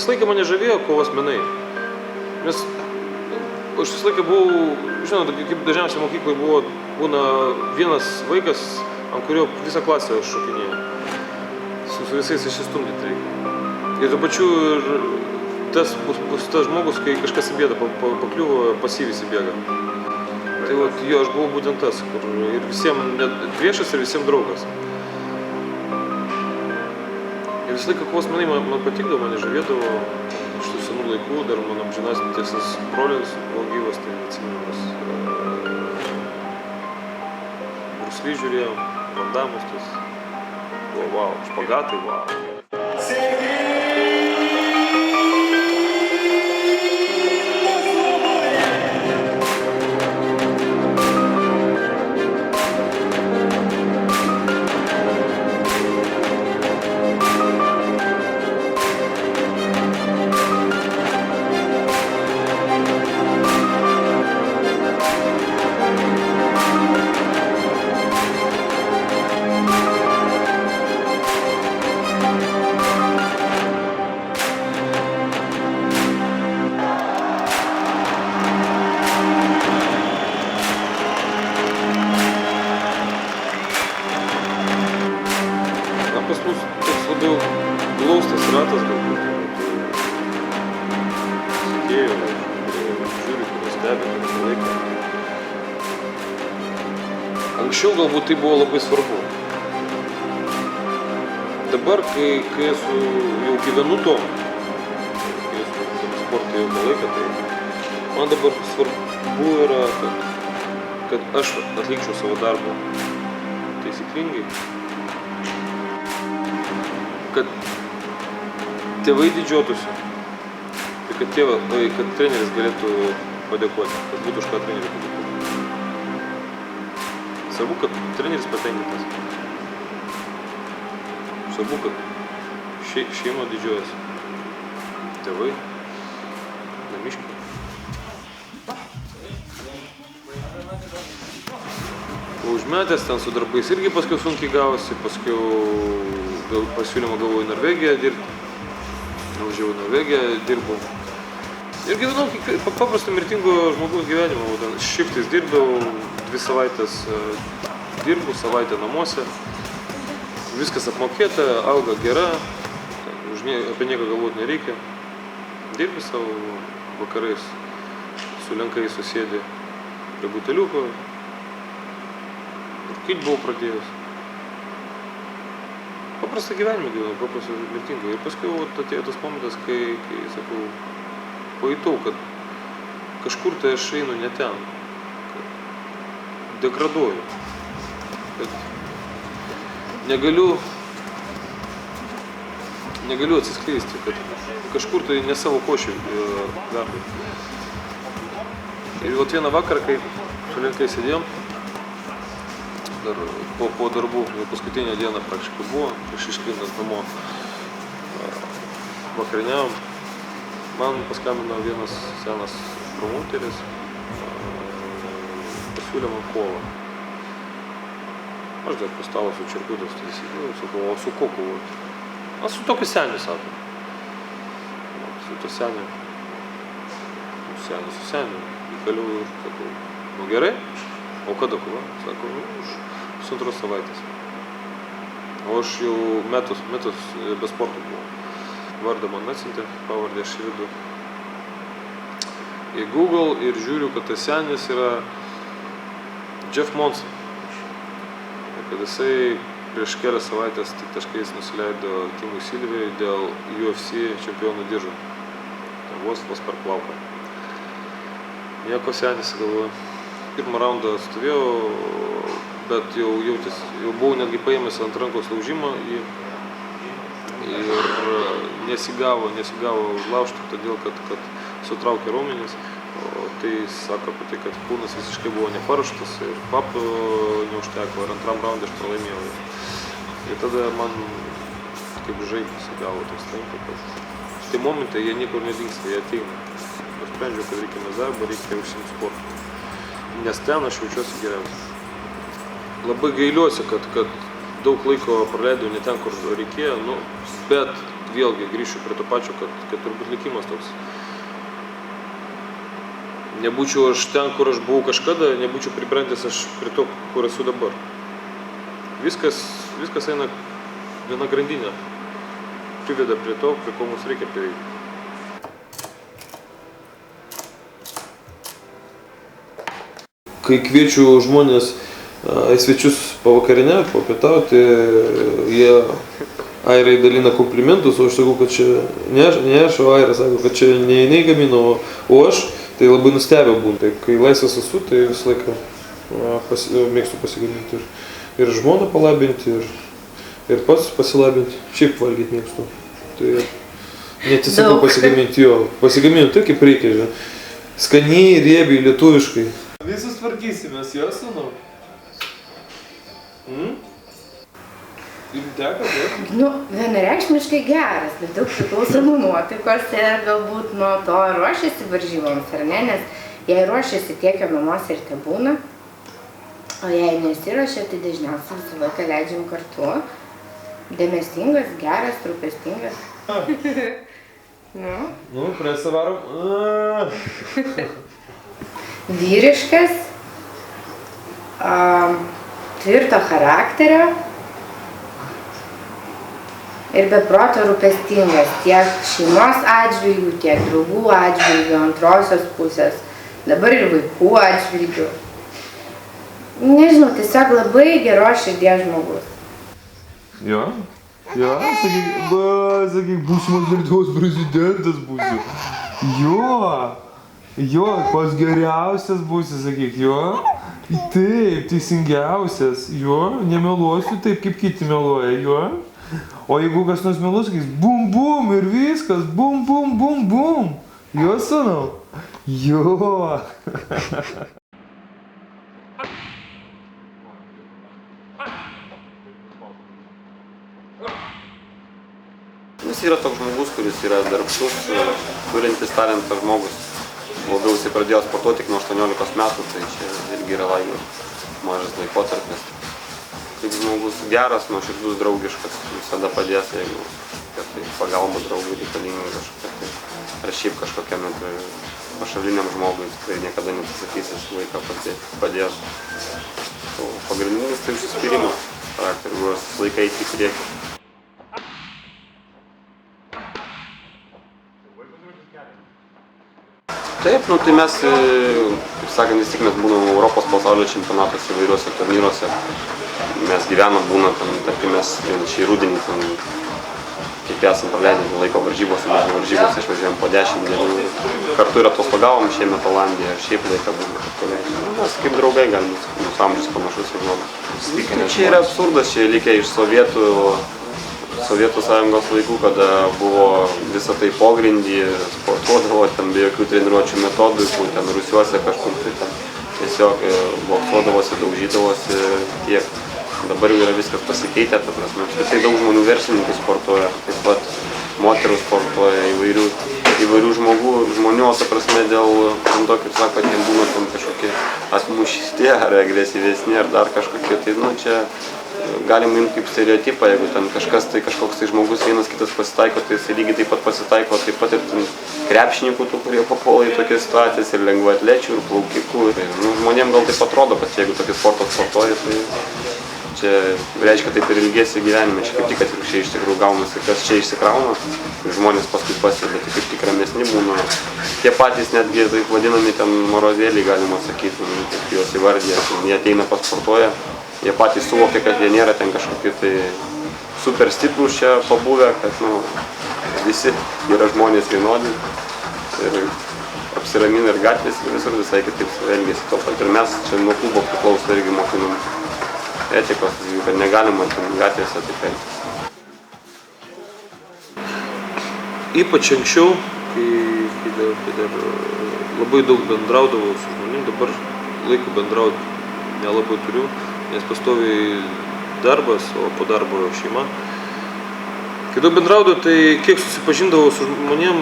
visą laiką mane žavėjo kovos menai. Nes aš visą laiką buvau, žinot, kaip dažniausiai mokykloje būna vienas vaikas, ant kurio visą klasę šokinėja. Su visais išsistumdyti reikia. Ir tuo pačiu ir tas žmogus, kai kažkas į bėdą pakliuvo, pasyviai įbėga. Tai vat, jo, aš buvau būtent tas, kur ir visiems priešas ir visiems draugas. Ir visą laiką kovos menai man patikdavo, mane žavėdavo. Iš tų senų laikų, dar mano amžinasis brolis buvo gyvas, tai atsiminimas. Bruce Lee žiūrėjom, Van Damus, tas buvo wow, špagatai wow. Pas mus toks labiau glaustas ratas galbūt. Sėdėjau, žiūriu, kuris stebi visą laiką. Anksčiau galbūt tai buvo labai svarbu. Dabar, kai esu jau gyvenu tom, kai esu sporte ilgą laiką, tai man dabar svarbu yra, kad aš atlikčiau savo darbą taisyklingai. Kad tėvai didžiuotųsi ir kad treneris galėtų padėkoti, kad būtų už ką treneriui padėkoti. Svarbu, kad treneris patenkintas. Svarbu, kad šeima didžiuojasi. Tėvai, namiškiai. Užmetęs ten su darbais irgi paskui sunkiai gavosi, paskui pasiūlymą gavau į Norvegiją dirbti. Važiavau į Norvegiją, dirbau. Ir gyvenau paprastų mirtingo žmogaus gyvenimo. Šiftais dirbdavau, 2 savaitės dirbu, savaitę namuose. Viskas apmokėta, alga gera, apie nieką galvoti nereikia. Dirbi savo vakarais, su lenkais susėdė prie buteliuko. Kaip buvau pradėjęs. Paprastą gyvenimą gyvenau, paprastą mirtingą. Ir paskui atėjo tas momentas, kai sakau, pajutau, kad kažkur tai aš einu ne ten, kad degraduoju, kad negaliu atsiskleisti, kad kažkur tai ne savo košį verdu. Ir vieną vakarą, kai su lenkais sėdėjom, dar po darbų, jau paskutinę dieną praktiškai buvo, prieš iškrintant namo vakarieniavom. Man paskambino vienas senas promauteris, pasiūlė man kovą. Aš dar po stalo su čirkutas, tai sėdėjau, sakau, o su ko kovoti? A su tokiu seniu, sako. Su to seniu. Su seniu. Įkaliau ir sakau, nu gerai, o kada kova? Sako, už 2 savaitės. O aš jau metus be sporto buvau. Vardą man atsiuntė, pavardę aš įvedu į Google ir žiūriu, kad tas senis yra Jeff Monson. Kad jisai prieš kelias savaitės tik taškais nusileido Timui Silvijai dėl UFC čempionų diržo. Vos per plauką. Nieko senis, galvoju. Pirmą raundą stovėjau, bet jau buvau netgi paėmęs ant rankos laužimą ir nesigavo laužti, todėl kad sutraukė raumenis. O tai sako apie tai, kad kūnas visiškai buvo neparuoštas ir papų neužteko ir antram raundui aš pralaimėjau. Ir tada man kaip žaibas įgavo toks tempo, kad tie momentai jie niekur nedingsta, jie ateina. Aš sprendžiau, kad reikia mes darbą, reikia užsiimti sportą. Nes ten aš jaučiuosi geriausiai. Labai gailiuosi, kad daug laiko praleidau ne ten, kur reikėjo, bet vėlgi grįšiu prie to pačio, kad turbūt likimas toks. Nebūčiau aš ten, kur aš buvau kažkada, nebūčiau pribrendęs aš prie to, kur esu dabar. Viskas eina viena grandinė. Priveda prie to, prie ko mums reikia prieiti. Kai kviečiu žmonės į svečius pavakarinę, papietauti, jie Airai dalina komplimentus, o aš sakau, kad čia ne aš, o Aira sako, kad čia ne jinai gamino, o aš, tai labai nustebę būna. Tai kai laisvas esu, tai visą laiką mėgstu pasigaminti ir žmoną palabinti, ir pats pasilabinti, šiaip valgyti mėgstu. Tai neatsisakau pasigaminti jo, pasigaminu tai, kaip reikia, žinai. Skaniai, riebiai, lietuviškai. Visus tvarkysimės, jo, sūnau? Jums teko, bet? Vienareikšmiškai geras, bet daug priklauso nuo nuotaikos ir galbūt nuo to ruošiasi varžyboms, ar ne? Nes jei ruošiasi tiek jo namuose ir tebūna, o jei nesiruošia, tai dažniausiai visą laiką leidžiam kartu. Dėmesingas, geras, rūpestingas. Presą varom. Vyriškas, tvirto charakterio ir be proto rūpestingas tiek šeimos atžvilgių, tiek draugų atžvilgių, antrosios pusės, dabar ir vaikų atžvilgių. Nežinau, tiesiog labai geros širdies žmogus. Jo, sakyk, būsimas Lietuvos prezidentas būsiu. Jo, pats geriausias būsi, sakyk, jo. Taip, teisingiausias, jo, nemeluosiu taip, kaip kiti meluoja, jo. O jeigu kas nors meluos, sakys, bum, bum ir viskas, bum, bum, bum, bum. Jo, sūnau? Jo. Jis yra toks žmogus, kuris yra darbštus, turintis talentą žmogus. Labiau jisai pradėjo sportuoti tik nuo 18 metų, tai čia irgi yra mažas laikotarpis. Kaip žmogus geras, nuoširdus, draugiškas, visada padės, jeigu tai pagalba draugui reikalinga kažkokia, ar šiaip kažkokiam pašaliniam žmogui, tikrai niekada neatsisakys, jis vaiką padės. O pagrindinis tai užsispyrimas charakterių, kuriuos laiką eiti į priekį. Taip, tai mes, kaip sakant, vis tik mes būnam Europos pasaulio čempionatuose įvairiuose turnyruose. Mes gyvenam, būnam, tarkim, mes šį rudenį, kaip esam praleidę laiko varžybose, mes varžybose išvažiuojam po 10 dienų. Kartu ir atostogavom šiemet Olandijoje, šiaip laiką būnam. Mes kaip draugai galim, mūsų amžius panašus ir žmonės. Čia yra absurdas, čia likę iš Sovietų sąjungos laikų, kada buvo visą tai pogrindį, sportuodavo ten be jokių treniruočių metodų, ten Rusiuose kažkur tai ten tiesiog boksuodavosi, daužydavosi tiek. Dabar jau yra viskas pasikeitę, ta prasme. Tai daug žmonių verslininkų sportuoja, taip pat moterų sportuoja, įvairių žmonių, ta prasme, dėl to, kaip sako, jiems būna ten kažkokie atmušti ar agresyvesni ar dar kažkokie, tai čia galim imti kaip stereotipą, jeigu ten kažkoks tai žmogus vienas kitas pasitaiko, tai jis lygiai taip pat pasitaiko, taip pat ir krepšininkų, kurie papuola į tokias situacijas, ir lengvaatlečių, ir plaukikų. Žmonėm gal taip atrodo, kad jeigu tokį sportą sportuoja, tai čia reiškia taip ir ilgėsi gyvenime, čia kaip tik atvirkščiai iš tikrųjų gaunasi, kas čia išsikrauna, žmonės paskui pasielgia, tai kaip tik ramesni būna. Tie patys netgi taip vadinami ten morozėliai, galima sakyti, kaip juos įvardija, jie ateina pasportuoja. Jie patys suvokia, kad jie nėra ten kažkokie tai super stiprūs čia pabuvę, kad visi yra žmonės vienodi ir apsiramina ir gatvės ir visur visai kitaip elgiasi to pat. Ir mes čia nuo klubo priklauso irgi mokinam etikos, kad negalima gatvėse taip elgtis. Ypač anksčiau, kai dar labai daug bendraudavau su žmonėm, dabar laiko bendrauti nelabai turiu. Nes pastoviai darbas, o po darbo šeima. Kai daug bendraudavau, tai kiek susipažindavau su žmonėm,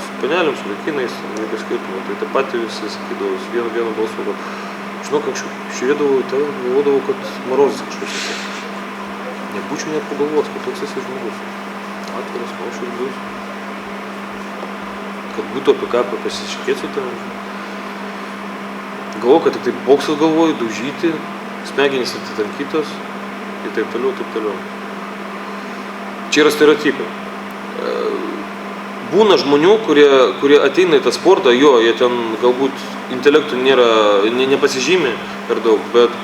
su panelėm, su vaikinais, niekas skirtumo. Tai tą patį visi sakydavau, su vienu balsu, kad žinok, anksčiau žiūrėdavau į tave, galvodavau, kad Morozas kažkas esi. Nebūčiau net pagalvos, kad toks esi žmogus. atviras, nuoširdus. Kad būtų apie ką pasišnekėti su tavim. Galvoju, kad tik tai boksas galvoju, daužyti, smegenys atitankytos ir taip toliau, taip toliau. Čia yra stereotipai. Būna žmonių, kurie ateina į tą sportą, jie ten galbūt intelektų nepasižymi per daug, bet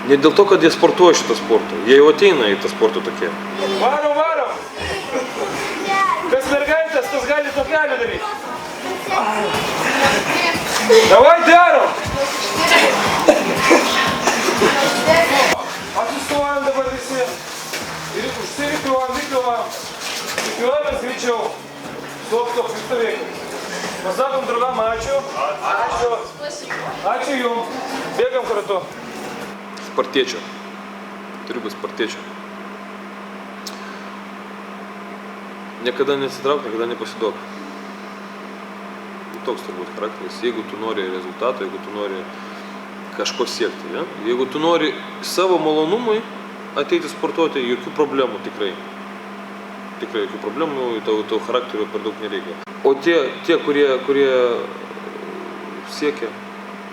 ne dėl to, kad jie sportuoja šitą sportą, jie jau ateina į tą sportą tokie. Varom! Kas mergaitės, tas gali tokelį daryti. Davai, darom! Atsistojam dabar visi. Ir užsirikiuojam, rikiuojamės greičiau. Stop, pristovėkim. Pasakom draugam ačiū. Ačiū jums. Bėgam kartu. Spartiečio. Turiu būti spartiečio. Niekada nesitrauk, niekada nepasiduok. Toks turbūt charakteris. Jeigu tu nori rezultato, jeigu tu nori kažko siekti, ja? Jeigu tu nori savo malonumui ateiti sportuoti, jokių problemų tikrai. Tikrai jokių problemų, tavo charakterio per daug nereikia. O tie kurie siekia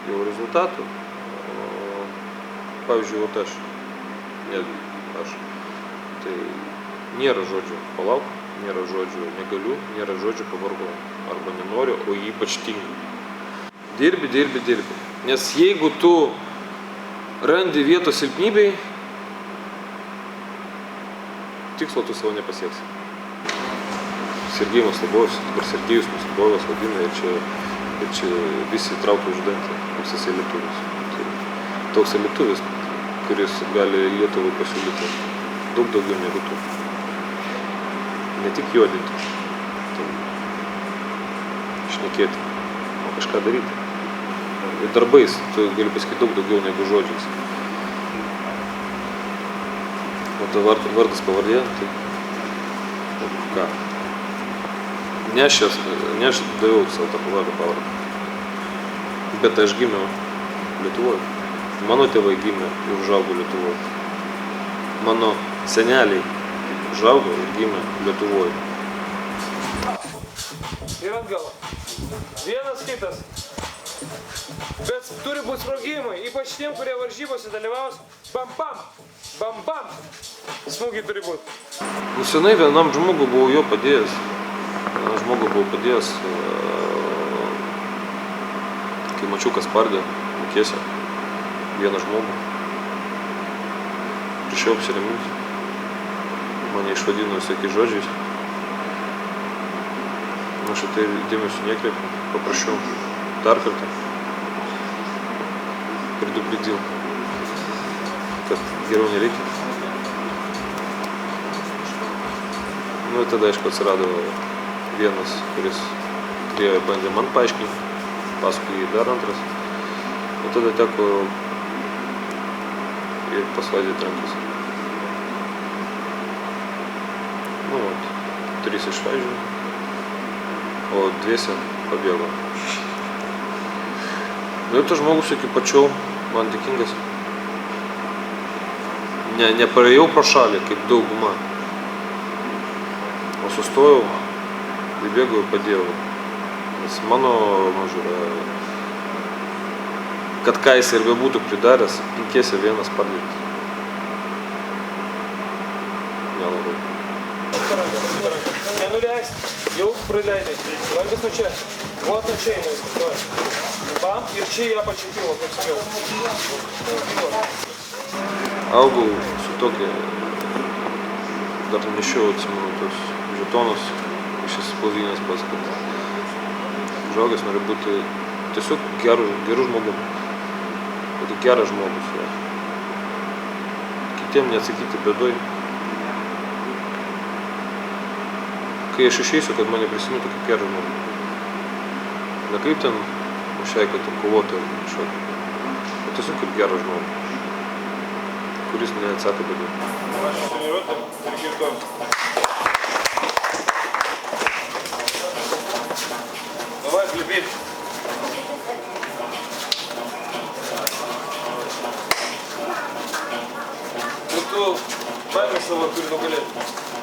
jau rezultatų, pavyzdžiui, aš, tai nėra žodžių palauk, nėra žodžių negaliu, nėra žodžių pavargau. Arba nenoriu, o ypač tingiu. Dirbi. Nes jeigu tu randi vietos silpnybei, tikslo tu savo nepasieksi. Sergejus Maslobojus, dabar Sergejus Maslobojus vadina ir čia visi traukia už dantį, koks jisai lietuvis. Tai toks lietuvis, kuris gali Lietuvai pasiūlyti daug daugiau negu tu. Ne tik juodinti, šnekėti, o kažką daryti. Ir darbais tu gali pasakyti daug daugiau negu žodžiais. O ta vardas pavardė, tai ką? Ne aš daviau savo tą pavardę. Bet aš gimiau Lietuvoje. Mano tėvai gimė ir užaugo Lietuvoje. Mano seneliai užaugo ir gimė Lietuvoje. Ir atgal. Vienas kitas. Bet turi būti sprogimai, ypač tiem, kurie varžybose dalyvaus. Bam! Smūgiai turi būti. Senai vienam žmogui buvau jo padėjęs. Kai mačiau, kas spardė Mukėse. Vieną žmogų. Prieš jo apsiraminti. Mane išvadino visokiais žodžiais. Aš į tai dėmesio nekreipiu, paprašiau dar kartą. Предупредил, kad geriau nereikia. Nu ir tada, aišku, atsirado vienas, kuris bandė man paaiškinti, paskui jį dar antras. Ir tada teko ir pasvaidyti rankas. Nu, vat, 3 išvažiavo. O 2 pabėgo. Ir tas žmogus iki pačiau man dėkingas. Nepraėjau pro šalį, kaip dauguma. O sustojau, įbėgau ir padėjau. Nes mano mažiūra, kad ką jis ir bebūtų pridaręs, Mukėse vienas pardėti. Nelabai. Nenuleisk, jau prileidai. Rankas nuo čia. Вот nuo čia eina. Bam, ir čia į apačią kilo, kaip sakiau. Augau su tokia, dar nešiau, atsimenu, tos žetonus iš spausdinės pas, kad užaugęs nori būti tiesiog geru žmogum. Būti geras žmogus. Ja. Kitiem neatsakyti bėdoj. Kai aš išeisiu, kad mane prisimintų kaip gerą žmogų. Ne kaip ten mušeika, ten kovotojai ar kažkokį. O tiesiog kaip gerą žmogų, kuris neatsako bėdoj. Давай, влюбить. Tu baimė savo turi nugalėti.